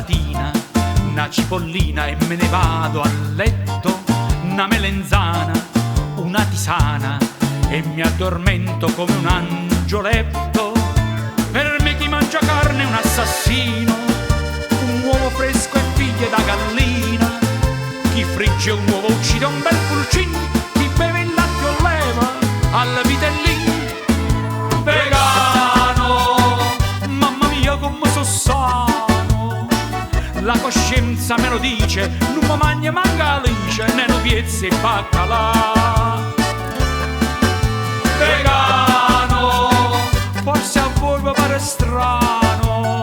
salatina, una cipollina e me ne vado a letto, una melenzana, una tisana e mi addormento come un angioletto. Per me chi mangia carne è un assassino, un uovo fresco e figlie da gallina. Chi frigge un uovo uccide un bel pulcino, chi beve il latte o leva al vitellino. Vegano, mamma mia come so sano, la coscienza me lo dice, non mi mangia manca alice, né no piezze e baccalà. Vegano, forse a voi vi pare strano,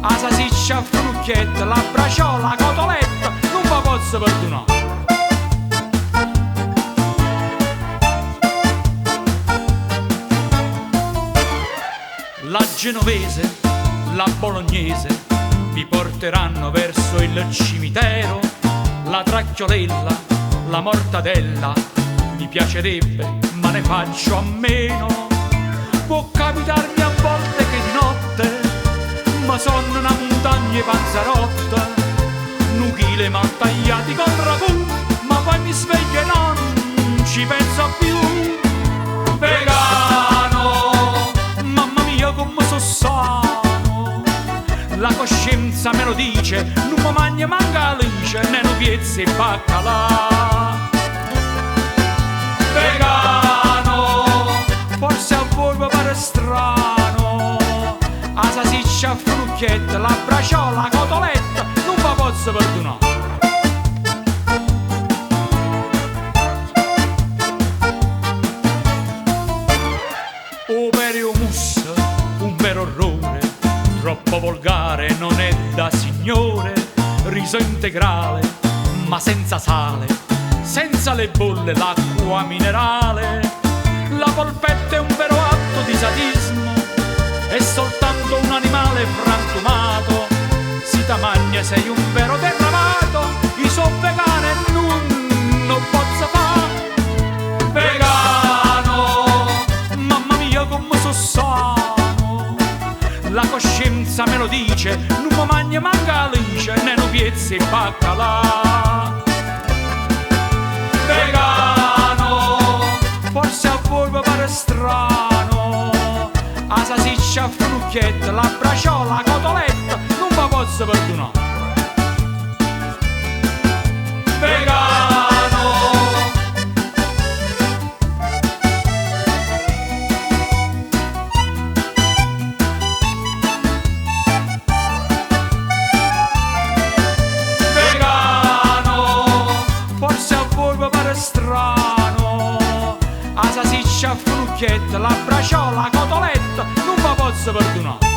a salsiccia a frucchietta, la braciola, la cotoletta, non vi posso perdonare. La genovese, la bolognese vi porteranno verso il cimitero. La tracchiolella, la mortadella mi piacerebbe, ma ne faccio a meno. Può capitarmi a volte che di notte ma sono una montagna e panzarotta, un chile mal tagliati con ragù, ma poi mi sveglio e non ci penso più. Vegano, mamma mia come so sano, la coscienza me lo dice, non mi mangia manca alice, né no piezze e baccalà. Vegano, forse a voi vi pare strano, a salsiccia a frucchietta, la braciola, la cotoletta, non vi posso perdonare. Opere o mus, un vero orrore, troppo volgare, non è da signore. Riso integrale, ma senza sale, senza le bolle, l'acqua minerale. La polpetta è un vero atto di sadismo, è soltanto un animale frantumato. Si tamagna, sei un vero depravato, i so vegano e non posso fare. Vegano, mamma mia come so sano, la coscienza me lo dice, non mi mangia manca alice, né no piezze e baccalà. Vegano, forse a voi vi pare strano, a salsiccia a frucchietta, la braciola, la cotoletta, non vi posso perdonare. Vegano, vegano, forse a voi vi pare strano, a salsiccia a frucchietta, la braciola, la cotoletta, non vi posso perdonare.